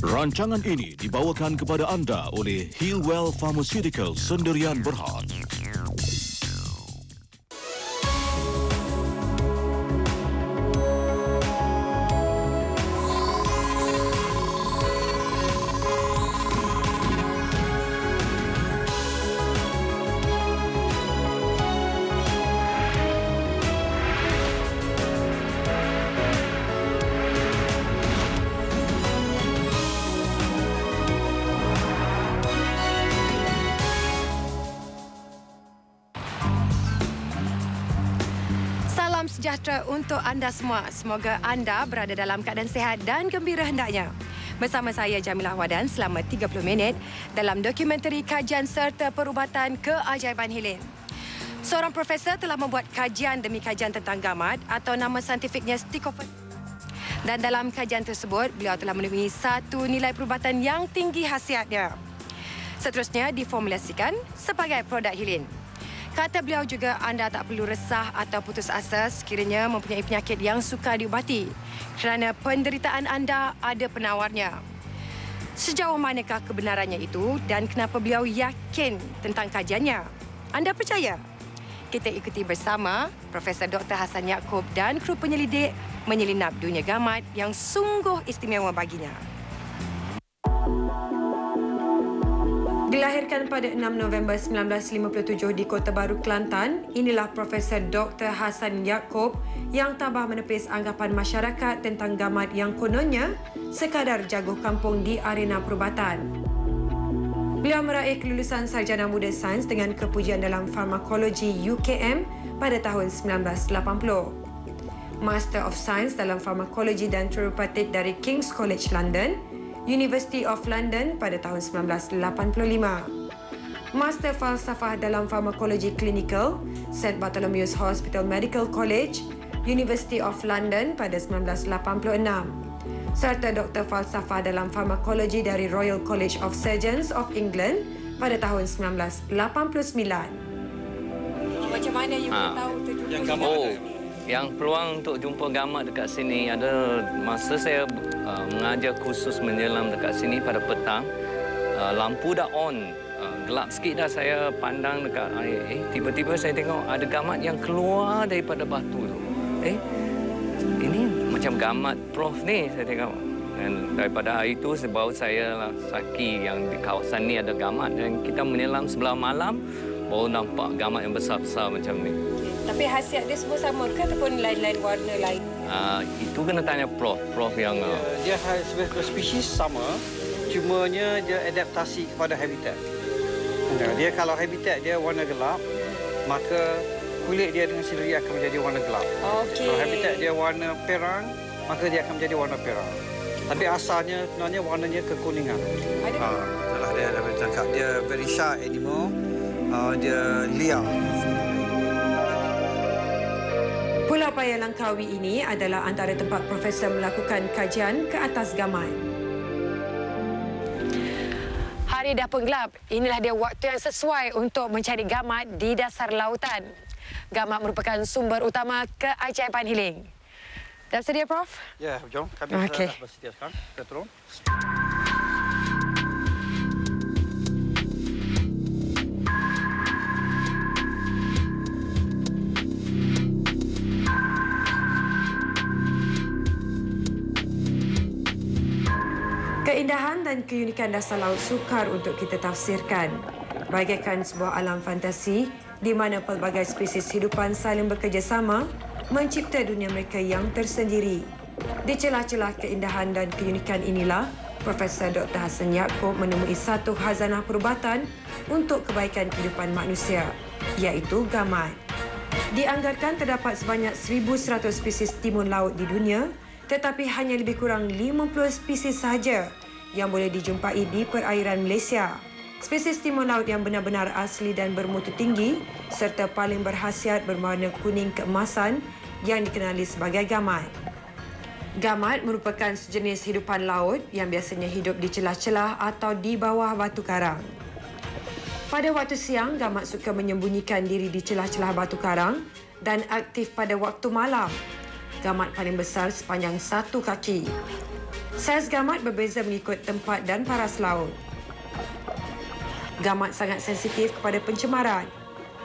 Rancangan ini dibawakan kepada anda oleh Healwell Pharmaceuticals Sendirian Berhad. Salam sejahtera untuk anda semua. Semoga anda berada dalam keadaan sihat dan gembira hendaknya. Bersama saya Jamilah Wadan selama 30 minit dalam dokumentari kajian serta perubatan keajaiban Helene. Seorang profesor telah membuat kajian demi kajian tentang gamat atau nama saintifiknya Stickophilus. Dan dalam kajian tersebut, beliau telah menemui satu nilai perubatan yang tinggi khasiatnya. Seterusnya diformulasikan sebagai produk Helene. Kata beliau juga, anda tak perlu resah atau putus asa sekiranya mempunyai penyakit yang sukar diubati kerana penderitaan anda ada penawarnya. Sejauh manakah kebenarannya itu dan kenapa beliau yakin tentang kajiannya? Anda percaya? Kita ikuti bersama Profesor Dr. Hassan Yaakob dan kru penyelidik menyelinap dunia gamat yang sungguh istimewa baginya. Dilahirkan pada 6 November 1957 di Kota Baru, Kelantan, inilah Profesor Dr. Hassan Yaakob yang tabah menepis anggapan masyarakat tentang gamat yang kononnya sekadar jago kampung di arena perubatan. Beliau meraih kelulusan Sarjana Muda Sains dengan kepujian dalam farmakologi UKM pada tahun 1980. Master of Science dalam farmakologi dan terupatik dari King's College London, University of London pada tahun 1985. Master Falsafah dalam Farmakologi Klinikal, St. Bartholomew's Hospital Medical College, University of London pada 1986. Serta Doktor Falsafah dalam Farmakologi dari Royal College of Surgeons of England pada tahun 1989. Macam mana you tahu yang yang peluang untuk jumpa gamat dekat sini ada masa saya mengajar kursus menyelam dekat sini pada petang. Lampu dah on, gelap sikit dah saya pandang dekat air. Tiba-tiba saya tengok ada gamat yang keluar daripada batu tu. Ini macam gamat Prof ni saya tengok. Dan daripada hari itu sebab saya saki yang di kawasan ni ada gamat dan kita menyelam sebelah malam baru nampak gamat yang besar-besar macam ni. Tapi khasiat dia semua sama ke ataupun lain-lain warna lain? Itu kena tanya Prof yang... Dia spesies sama, cumanya dia adaptasi kepada habitat. Dia kalau habitat dia warna gelap, maka kulit dia dengan sendiri akan menjadi warna gelap. Kalau habitat dia warna perang, maka dia akan menjadi warna perang. Tapi asalnya sebenarnya warnanya kekuningan. Setelah dia dah bercakap, dia very shy animal, dia liar. Pulau Paya Langkawi ini adalah antara tempat profesor melakukan kajian ke atas gamat. Hari dah pun gelap. Inilah dia waktu yang sesuai untuk mencari gamat di dasar lautan. Gamat merupakan sumber utama keajaiban Helene. Dah sedia, Prof? Ya, jom. Kami sudah bersedia sekarang. Kita turun. Keindahan dan keunikan dasar laut sukar untuk kita tafsirkan. Bagaikan sebuah alam fantasi di mana pelbagai spesies hidupan saling bekerjasama mencipta dunia mereka yang tersendiri. Di celah-celah keindahan dan keunikan inilah, Profesor Dr. Hassan Yaakob menemui satu khazanah perubatan untuk kebaikan kehidupan manusia, iaitu gamat. Dianggarkan terdapat sebanyak 1,100 spesies timun laut di dunia, tetapi hanya lebih kurang 50 spesies sahaja yang boleh dijumpai di perairan Malaysia. Spesies timun laut yang benar-benar asli dan bermutu tinggi serta paling berkhasiat berwarna kuning keemasan yang dikenali sebagai gamat. Gamat merupakan sejenis hidupan laut yang biasanya hidup di celah-celah atau di bawah batu karang. Pada waktu siang, gamat suka menyembunyikan diri di celah-celah batu karang dan aktif pada waktu malam. Gamat paling besar sepanjang 1 kaki. Saiz gamat berbeza mengikut tempat dan paras laut. Gamat sangat sensitif kepada pencemaran.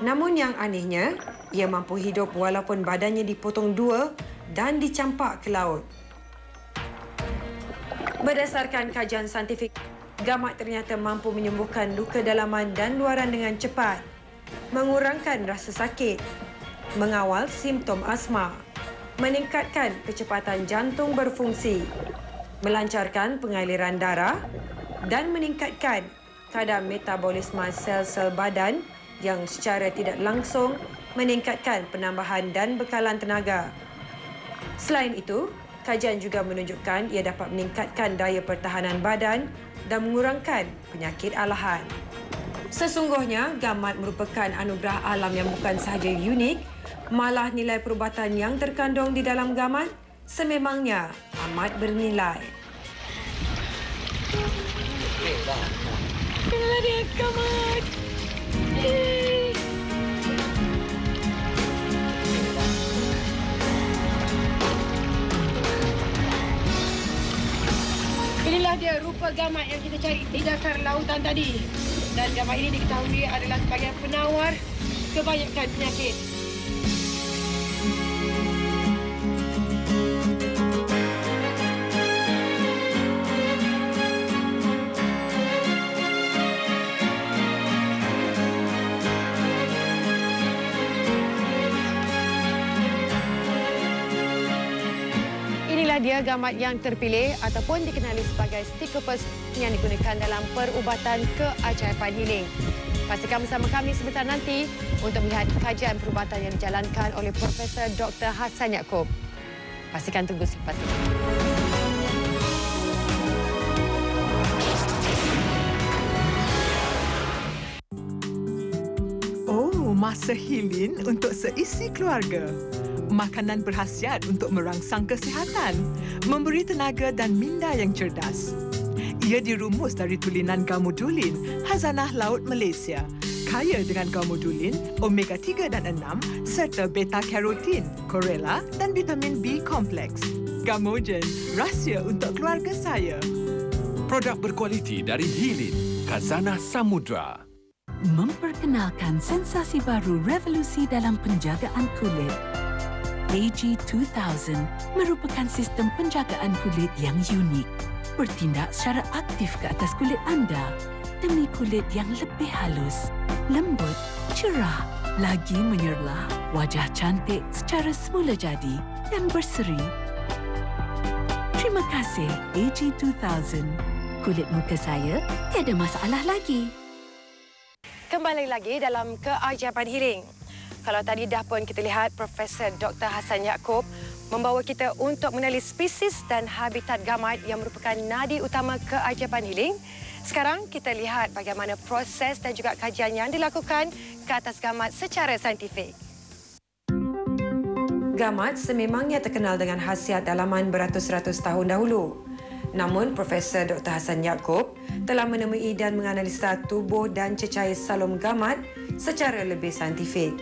Namun yang anehnya, ia mampu hidup walaupun badannya dipotong dua dan dicampak ke laut. Berdasarkan kajian saintifik, gamat ternyata mampu menyembuhkan luka dalaman dan luaran dengan cepat, mengurangkan rasa sakit, mengawal simptom asma, meningkatkan kecepatan jantung berfungsi, melancarkan pengaliran darah dan meningkatkan kadar metabolisme sel-sel badan yang secara tidak langsung meningkatkan penambahan dan bekalan tenaga. Selain itu, kajian juga menunjukkan ia dapat meningkatkan daya pertahanan badan dan mengurangkan penyakit alahan. Sesungguhnya, gamat merupakan anugerah alam yang bukan sahaja unik, malah nilai perubatan yang terkandung di dalam gamat sememangnya amat bernilai. Inilah dia gamat. Inilah dia rupa gamat yang kita cari di dasar lautan tadi. Dan gamat ini diketahui adalah sebagai penawar kebanyakan penyakit. Inilah dia gamat yang terpilih ataupun dikenali sebagai Stickopus yang digunakan dalam perubatan keajaiban healing. Pastikan bersama kami sebentar nanti untuk melihat kajian perubatan yang dijalankan oleh Profesor Dr. Hassan Yaakob. Pastikan tunggu selepas ini. Oh, masa healing untuk seisi keluarga. Makanan berkhasiat untuk merangsang kesihatan, memberi tenaga dan minda yang cerdas. Ia dirumus dari tulinan gamodulin, khazanah laut Malaysia, kaya dengan gamodulin, omega 3 dan 6 serta beta-karotin, chlorella dan vitamin B kompleks. Gamogen, rahsia untuk keluarga saya. Produk berkualiti dari Hilin, Khazanah Samudra. Memperkenalkan sensasi baru revolusi dalam penjagaan kulit. AG2000 merupakan sistem penjagaan kulit yang unik. Bertindak secara aktif ke atas kulit anda demi kulit yang lebih halus, lembut, cerah, lagi menyerlah, wajah cantik secara semula jadi dan berseri. Terima kasih AG2000. Kulit muka saya tiada masalah lagi. Kembali lagi dalam keajaiban healing. Kalau tadi dah pun kita lihat Profesor Dr. Hassan Yaakob membawa kita untuk mengenali spesies dan habitat gamat yang merupakan nadi utama keajaiban healing. Sekarang kita lihat bagaimana proses dan juga kajian yang dilakukan ke atas gamat secara saintifik. Gamat sememangnya terkenal dengan khasiat dalaman beratus-ratus tahun dahulu. Namun, Profesor Dr. Hassan Yaakob telah menemui dan menganalisa tubuh dan cecair salum gamat secara lebih saintifik.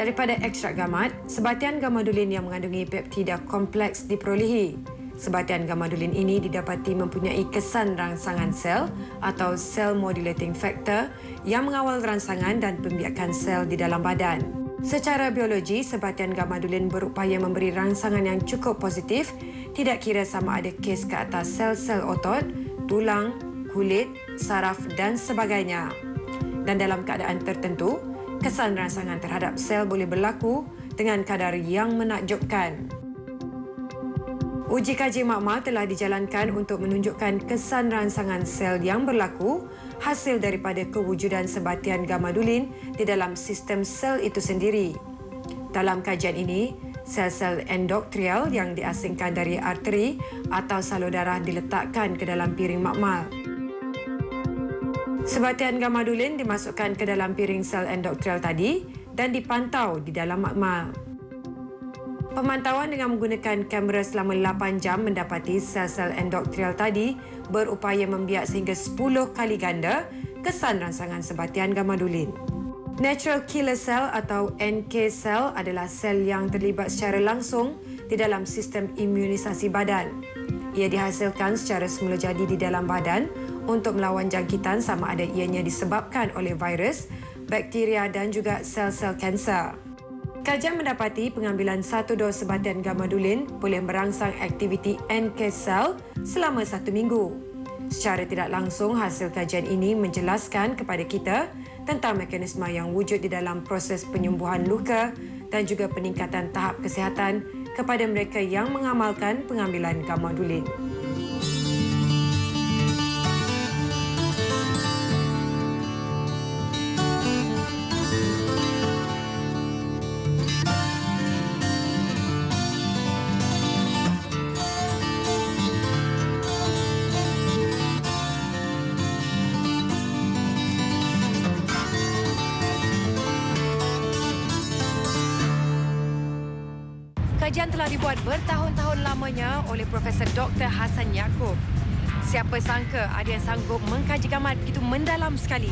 Daripada ekstrak gamat, sebatian gamadulin yang mengandungi peptida kompleks diperolehi. Sebatian gamadulin ini didapati mempunyai kesan rangsangan sel atau cell modulating factor yang mengawal rangsangan dan pembiakan sel di dalam badan. Secara biologi, sebatian gamadulin berupaya memberi rangsangan yang cukup positif, tidak kira sama ada kes ke atas sel-sel otot, tulang, kulit, saraf dan sebagainya. Dan dalam keadaan tertentu, kesan rangsangan terhadap sel boleh berlaku dengan kadar yang menakjubkan. Uji kaji makmal telah dijalankan untuk menunjukkan kesan rangsangan sel yang berlaku hasil daripada kewujudan sebatian gamadulin di dalam sistem sel itu sendiri. Dalam kajian ini, sel-sel endoktrial yang diasingkan dari arteri atau salur darah diletakkan ke dalam piring makmal. Sebatian gamadulin dimasukkan ke dalam piring sel endoktrial tadi dan dipantau di dalam makmal. Pemantauan dengan menggunakan kamera selama 8 jam mendapati sel-sel endoktrial tadi berupaya membiak sehingga 10 kali ganda kesan rangsangan sebatian gamadulin. Natural killer cell atau NK cell adalah sel yang terlibat secara langsung di dalam sistem imunisasi badan. Ia dihasilkan secara semula jadi di dalam badan untuk melawan jangkitan sama ada ianya disebabkan oleh virus, bakteria dan juga sel-sel kanser. Kajian mendapati pengambilan 1 dos sebatan gamadulin boleh merangsang aktiviti NK sel selama 1 minggu. Secara tidak langsung, hasil kajian ini menjelaskan kepada kita tentang mekanisme yang wujud di dalam proses penyembuhan luka dan juga peningkatan tahap kesihatan kepada mereka yang mengamalkan pengambilan gamadulin. Kajian telah dibuat bertahun-tahun lamanya oleh Profesor Dr. Hasan Yaakob. Siapa sangka ada yang sanggup mengkaji gamat begitu mendalam sekali.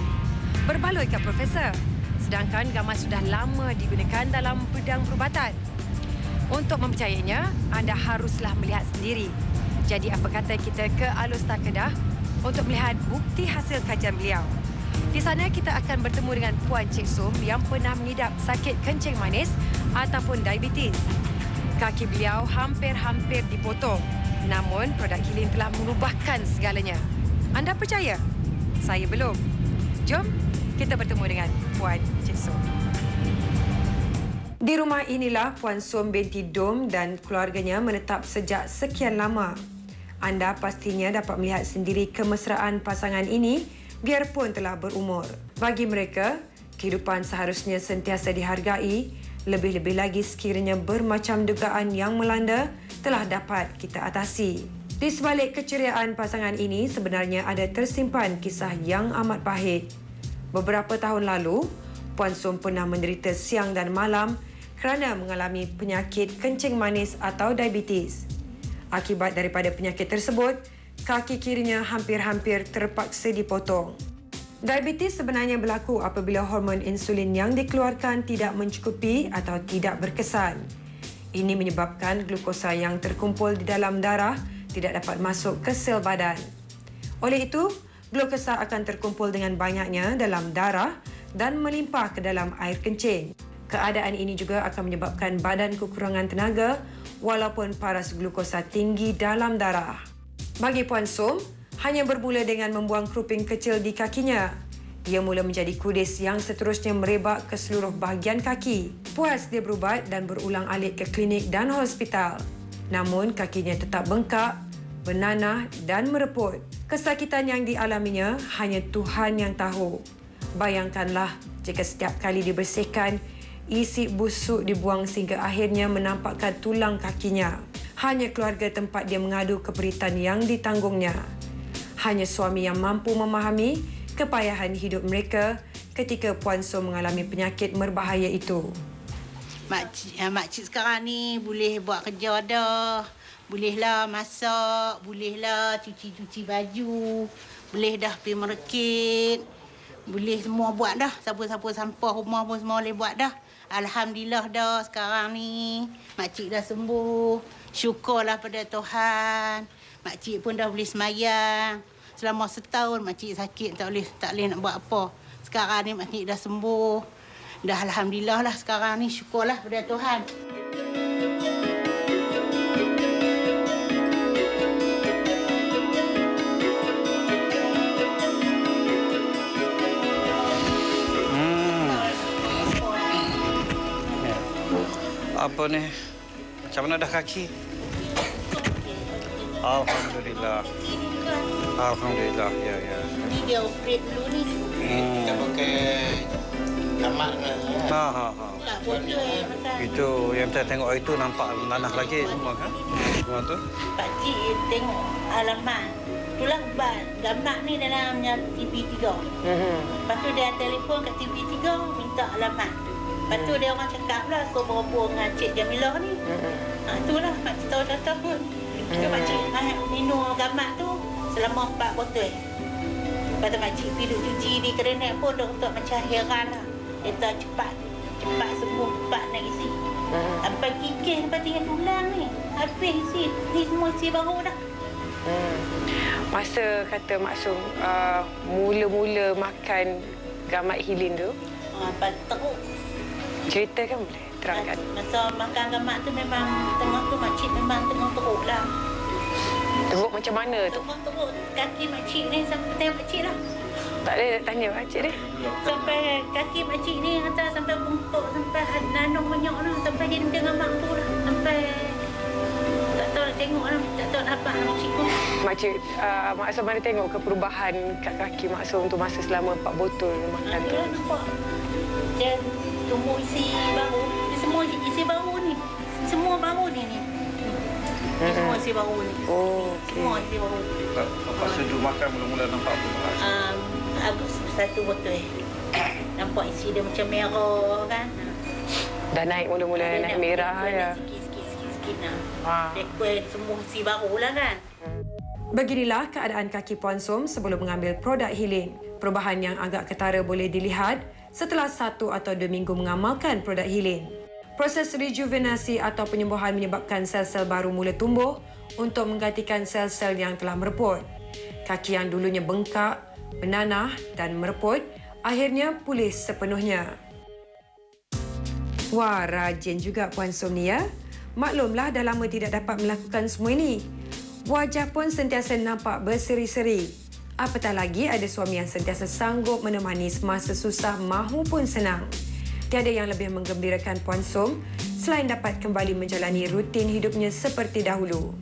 Berbaloi ke Profesor, sedangkan gamat sudah lama digunakan dalam bidang perubatan. Untuk mempercayainya, anda haruslah melihat sendiri. Jadi apa kata kita ke Alustar Kedah untuk melihat bukti hasil kajian beliau. Di sana kita akan bertemu dengan Puan Cik Som yang pernah mengidap sakit kencing manis ataupun diabetes. Kaki beliau hampir-hampir dipotong. Namun, produk Hilin telah mengubahkan segalanya. Anda percaya? Saya belum. Jom, kita bertemu dengan Puan Cik Som. Di rumah inilah Puan Som binti Dom dan keluarganya menetap sejak sekian lama. Anda pastinya dapat melihat sendiri kemesraan pasangan ini biarpun telah berumur. Bagi mereka, kehidupan seharusnya sentiasa dihargai, lebih-lebih lagi sekiranya bermacam dugaan yang melanda telah dapat kita atasi. Di sebalik keceriaan pasangan ini sebenarnya ada tersimpan kisah yang amat pahit. Beberapa tahun lalu, Puan Som pernah menderita siang dan malam kerana mengalami penyakit kencing manis atau diabetes. Akibat daripada penyakit tersebut, kaki kirinya hampir-hampir terpaksa dipotong. Diabetes sebenarnya berlaku apabila hormon insulin yang dikeluarkan tidak mencukupi atau tidak berkesan. Ini menyebabkan glukosa yang terkumpul di dalam darah tidak dapat masuk ke sel badan. Oleh itu, glukosa akan terkumpul dengan banyaknya dalam darah dan melimpah ke dalam air kencing. Keadaan ini juga akan menyebabkan badan kekurangan tenaga walaupun paras glukosa tinggi dalam darah. Bagi Puan Som, hanya bermula dengan membuang keruping kecil di kakinya. Ia mula menjadi kudis yang seterusnya merebak ke seluruh bahagian kaki. Puas dia berubat dan berulang-alik ke klinik dan hospital. Namun kakinya tetap bengkak, bernanah dan mereput. Kesakitan yang dialaminya hanya Tuhan yang tahu. Bayangkanlah jika setiap kali dibersihkan, isi busuk dibuang sehingga akhirnya menampakkan tulang kakinya. Hanya keluarga tempat dia mengadu keperitan yang ditanggungnya. Hanya suami yang mampu memahami kepayahan hidup mereka ketika Puan Som mengalami penyakit berbahaya itu. Makcik sekarang ni boleh buat kerja dah. Bolehlah masak, bolehlah cuci baju, boleh dah pergi merekit. Boleh semua buat dah. Siapa-siapa sampah rumah pun semua boleh buat dah. Alhamdulillah dah sekarang ni. Makcik dah sembuh. Syukurlah pada Tuhan. Makcik pun dah boleh semayang. Selama setahun makcik sakit tak boleh nak buat apa. Sekarang ni makcik dah sembuh. Dah alhamdulillah lah sekarang ni. Syukurlah pada Tuhan. Apa ni? Macam mana dah kaki? Alhamdulillah. Alhamdulillah, ya. Ni dia operate dulu ni. Kita pakai gamat kan. Tak boleh. Itu yang kita tengok itu nampak nanah lagi semua kan? Semua tu. Pakcik tengok alamat. Itulah gamat ni dalamnya TV3. Lepas tu dia telefon kat TV3 minta alamat. Lepas tu dia orang cakap lah so berhubung dengan Cik Jamilah ni. Itulah makcik tahu dah pun. Makcik minum gamat tu selama 4 botol. Lepas tu makcik pergi duduk cuci di kerenet pun doktor macam heran lah. Dia cepat sembuh, cepat nak isi. Sampai kikir, sampai tinggal tulang ni. Habis ni semua isi baru dah. Masa kata Maksum mula-mula makan gamat hilin tu, Lepas teruk. ceritakan boleh? Terangkan. Masa makan gamat tu memang tengah tu makcik memang tengah teruk lah. Teruk macam mana tu? Tengah teruk kaki makcik ni sampai tengok makcik lah. Tak ada tanya makcik dia. Sampai kaki makcik ni kata sampai bungkuk, sampai nanong banyak lah. Sampai dia dengan mak tu lah. Sampai tak tahu nak tengok lah. Tak tahu nak apa makcik tu. Makcik, Maksum mana tengok ke perubahan kat kaki Maksum tu masa selama 4 botol makan tu? Dia nampak. Dia tumbuh isi baru. Dia semua isi baru ni. Semua baru ni. Semua isi baru ni. Oh, okey. Semua isi baru. Lepas sejuk makan mula-mula nampak apa? Agak 1 botol. Nampak isi dia macam merah kan. Dah naik mula-mula naik merah ya. Sikit nah. Dia kuih semua isi baru lah kan. Beginilah keadaan kaki Puan Som sebelum mengambil produk Hilin. Perubahan yang agak ketara boleh dilihat setelah 1 atau 2 minggu mengamalkan produk Hilin. Proses rejuvenasi atau penyembuhan menyebabkan sel-sel baru mula tumbuh untuk menggantikan sel-sel yang telah mereput. Kaki yang dulunya bengkak, menanah dan mereput akhirnya pulih sepenuhnya. Wah, rajin juga Puan Som ni ya. Maklumlah dah lama tidak dapat melakukan semua ini. Wajah pun sentiasa nampak berseri-seri. Apatah lagi ada suami yang sentiasa sanggup menemani semasa susah mahupun senang. Tiada yang lebih menggembirakan Puan Som selain dapat kembali menjalani rutin hidupnya seperti dahulu.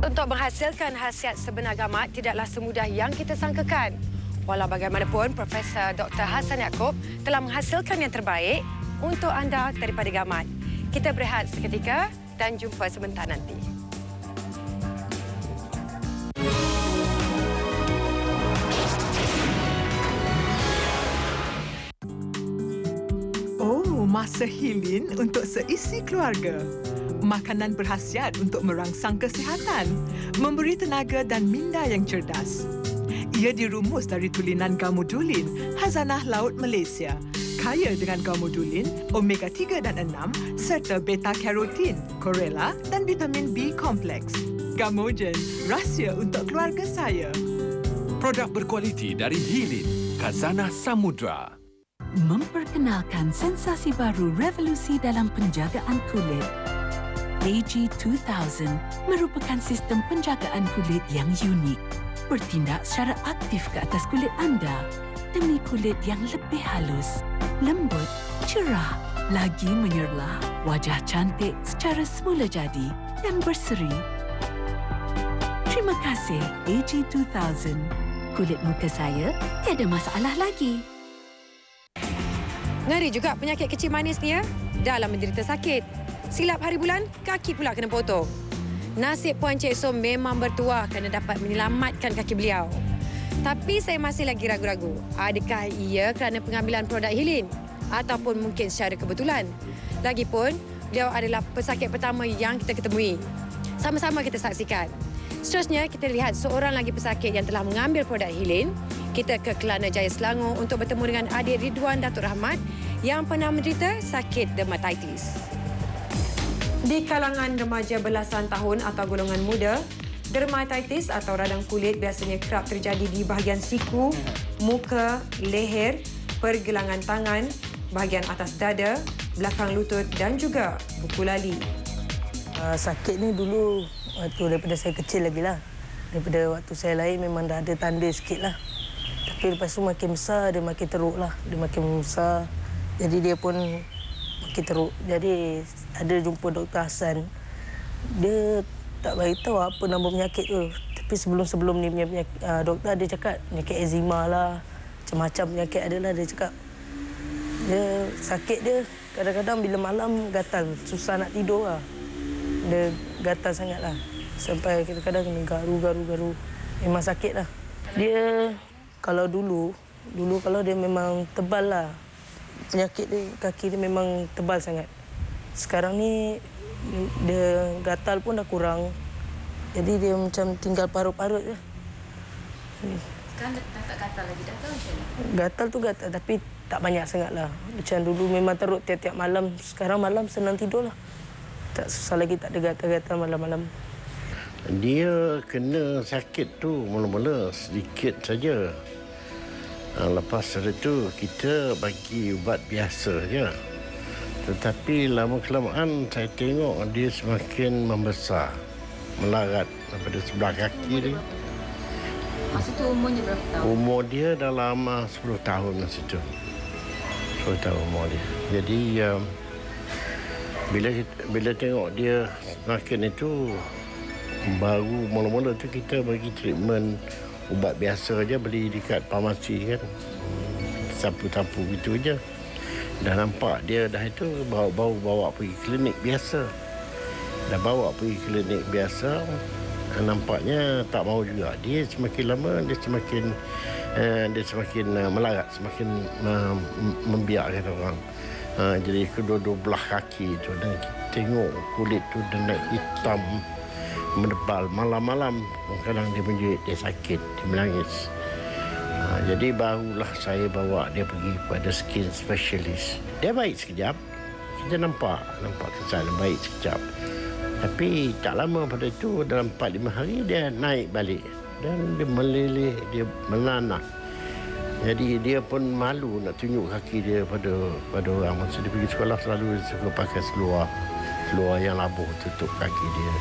Untuk menghasilkan khasiat sebenar gamat tidaklah semudah yang kita sangkakan. Walau bagaimanapun, Profesor Dr. Hassan Yaakob telah menghasilkan yang terbaik untuk anda daripada gamat. Kita berehat seketika dan jumpa sebentar nanti. Oh, masa Hilin untuk seisi keluarga. Makanan berkhasiat untuk merangsang kesihatan, memberi tenaga dan minda yang cerdas. Ia dirumus dari tulinan gamodulin, khazanah laut Malaysia, kaya dengan gamodulin, omega 3 dan 6 serta beta-karotin, chlorella dan vitamin B kompleks. Gamogen, rahsia untuk keluarga saya. Produk berkualiti dari Hilin, khazanah samudra. Memperkenalkan sensasi baru revolusi dalam penjagaan kulit. AG2000 merupakan sistem penjagaan kulit yang unik. Bertindak secara aktif ke atas kulit anda demi kulit yang lebih halus, lembut, cerah, lagi menyerlah, wajah cantik secara semula jadi dan berseri. Terima kasih AG2000. Kulit muka saya tiada masalah lagi. Ngeri juga penyakit kecil manis ni ya. Dalam menderita sakit. Silap hari bulan, kaki pula kena potong. Nasib Puan Cik Som memang bertuah kerana dapat menyelamatkan kaki beliau. Tapi saya masih lagi ragu-ragu. Adakah ia kerana pengambilan produk Hilin? Ataupun mungkin secara kebetulan? Lagipun, beliau adalah pesakit pertama yang kita ketemui. Sama-sama kita saksikan. Seterusnya, kita lihat seorang lagi pesakit yang telah mengambil produk Hilin. Kita ke Kelana Jaya Selangor untuk bertemu dengan adik Ridwan Datuk Rahmat yang pernah menderita sakit dermatitis. Di kalangan remaja belasan tahun atau golongan muda, dermatitis atau radang kulit biasanya kerap terjadi di bahagian siku, muka, leher, pergelangan tangan, bahagian atas dada, belakang lutut dan juga buku lali. Sakit ni dulu waktu daripada saya kecil lagi lah. Daripada waktu saya lahir memang dah ada tanda sikit lah. Tapi lepas tu makin besar dia makin teruk lah. Dia makin besar. Jadi dia pun makin teruk. Jadi ada jumpa Dr. Hassan. Dia tak beritahu apa nama penyakit tu. Tapi sebelum-sebelum ni doktor ada cakap penyakit eczema lah. Macam-macam penyakit adalah dia cakap. Dia sakit dia kadang-kadang bila malam gatal. Susah nak tidur lah. Dia gatal sangat lah. Sampai kadang-kadang kena garu. Memang sakit lah. Dia kalau dulu kalau dia memang tebal lah. Penyakit dia, kaki dia memang tebal sangat. Sekarang ni dia gatal pun dah kurang. Jadi dia macam tinggal parut-parut je. Sekarang dah tak gatal lagi, dah tahu macam mana? Gatal tu gatal, tapi tak banyak sangat lah. Macam dulu memang teruk tiap-tiap malam. Sekarang malam senang tidur lah. Tak susah lagi, tak ada gatal-gatal malam-malam. Dia kena sakit tu mula-mula sedikit saja. Lepas itu kita bagi ubat biasa je. Tetapi lama-kelamaan saya tengok dia semakin membesar. Melarat daripada sebelah kaki dia. Masa tu umurnya berapa tahun? Umur dia dalam 10 tahun masa tu. 10 tahun umur dia. Jadi bila tengok dia semakin itu, baru mula-mula tu kita bagi treatment ubat biasa aja, beli dekat farmasi kan. Sapu-sapu gitu aja. Dah nampak dia dah itu bawa pergi klinik biasa. Dah bawa pergi klinik biasa, nampaknya tak mau juga. Dia semakin lama dia semakin melarat, semakin membiak kata orang. Jadi kedua-dua belah kaki tu, dan kita tengok kulit tu dah naik hitam menebal. Malam-malam kadang dia menjerit, dia sakit, dia menangis. Jadi barulah saya bawa dia pergi pada skin specialist. Dia baik sekejap. Kita nampak kesan baik sekejap. Tapi tak lama pada itu, dalam 4-5 hari dia naik balik. Dan dia meleleh, dia menanak. Jadi dia pun malu nak tunjuk kaki dia pada orang. Masa dia pergi sekolah selalu dia suka pakai seluar yang labuh tutup kaki dia.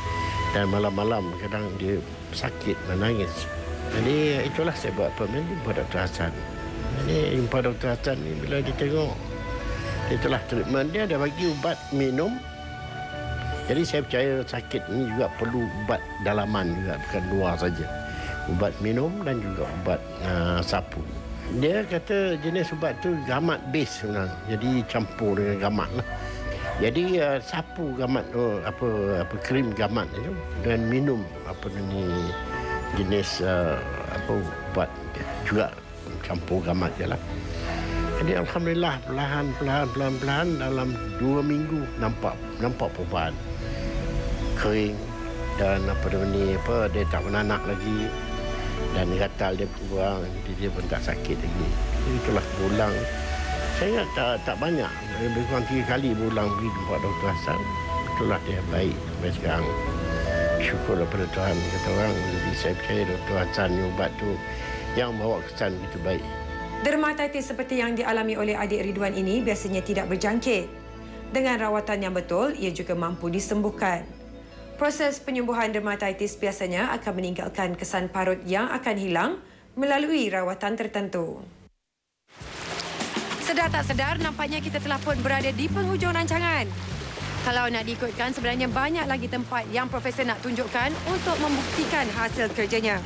Dan malam-malam kadang dia sakit, menangis. Jadi itulah saya buat appointment jumpa Dr. Hassan. Jadi jumpa Dr. Hassan ni bila dia tengok, itulah treatment dia, dah bagi ubat minum. Jadi saya percaya sakit ini juga perlu ubat dalaman juga, bukan luar saja. Ubat minum dan juga ubat sapu. Dia kata jenis ubat tu gamat base sebenarnya. Jadi campur dengan gamat lah. Jadi sapu gamat apa krim gamat itu dan minum jenis ubat juga campur gamat je lah. Jadi alhamdulillah perlahan dalam 2 minggu nampak perubahan. Kering dan dia tak menanak lagi dan gatal dia kurang, jadi dia pun tak sakit lagi. Jadi itulah berulang. Saya ingat tak banyak, lebih kurang 3 kali berulang pergi jumpa Dr. Hassan. Itulah dia baik sampai sekarang. Syukurlah pada Tuhan, kata orang. Jadi saya percaya Dr. Hassan ni ubat tu yang bawa kesan begitu baik. Dermatitis seperti yang dialami oleh adik Ridwan ini biasanya tidak berjangkit. Dengan rawatan yang betul, ia juga mampu disembuhkan. Proses penyembuhan dermatitis biasanya akan meninggalkan kesan parut yang akan hilang melalui rawatan tertentu. Sedar tak sedar, nampaknya kita telah pun berada di penghujung rancangan. Kalau nak diikutkan, sebenarnya banyak lagi tempat yang Profesor nak tunjukkan untuk membuktikan hasil kerjanya.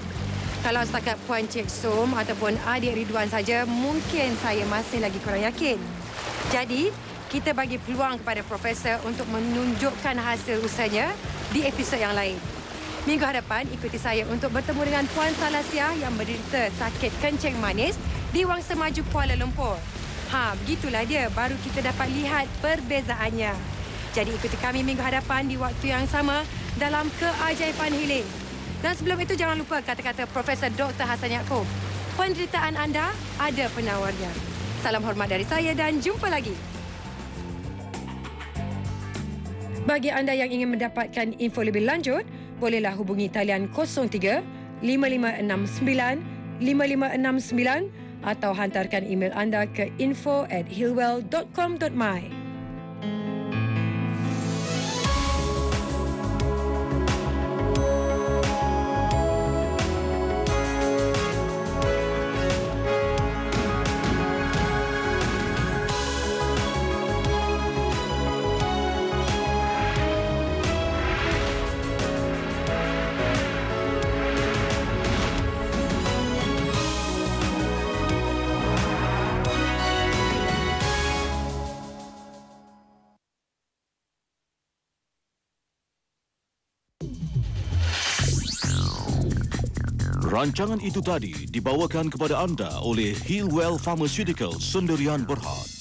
Kalau setakat Puan Cik Som ataupun adik Ridwan saja, mungkin saya masih lagi kurang yakin. Jadi, kita bagi peluang kepada Profesor untuk menunjukkan hasil usahanya di episod yang lain. Minggu hadapan, ikuti saya untuk bertemu dengan Puan Salasia yang menderita sakit kencing manis di Wangsa Maju Kuala Lumpur. Begitulah dia, baru kita dapat lihat perbezaannya. Jadi ikuti kami minggu hadapan di waktu yang sama dalam Keajaiban Healing. Dan sebelum itu, jangan lupa kata-kata Profesor Dr. Hassan Yaakob. Penderitaan anda ada penawarnya. Salam hormat dari saya dan jumpa lagi. Bagi anda yang ingin mendapatkan info lebih lanjut, bolehlah hubungi talian 03 5569 5569 atau hantarkan email anda ke info@healwell.com.my. Rancangan itu tadi dibawakan kepada anda oleh Healwell Pharmaceuticals Sendirian Berhad.